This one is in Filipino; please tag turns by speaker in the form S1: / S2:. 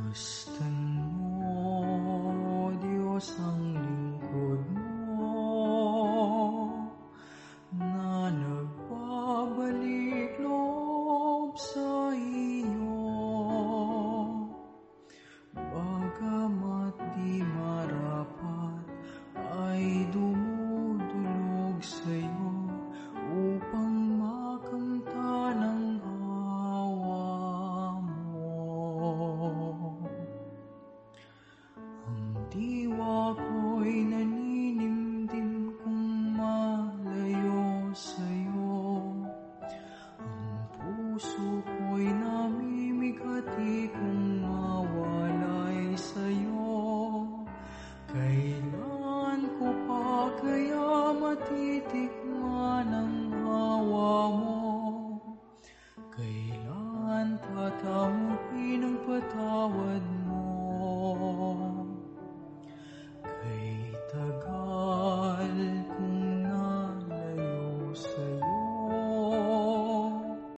S1: Kamusta'n mo, Diyos, ang lingkod mo, na nagbabalik loob sa iyo. Bagamat di marapat, ay dumudulog sa'yo upang makamta ng awa mo. Ang diwa ko'y naninimdim kung malayo sa'yo. Ang puso ko'y namimigati kung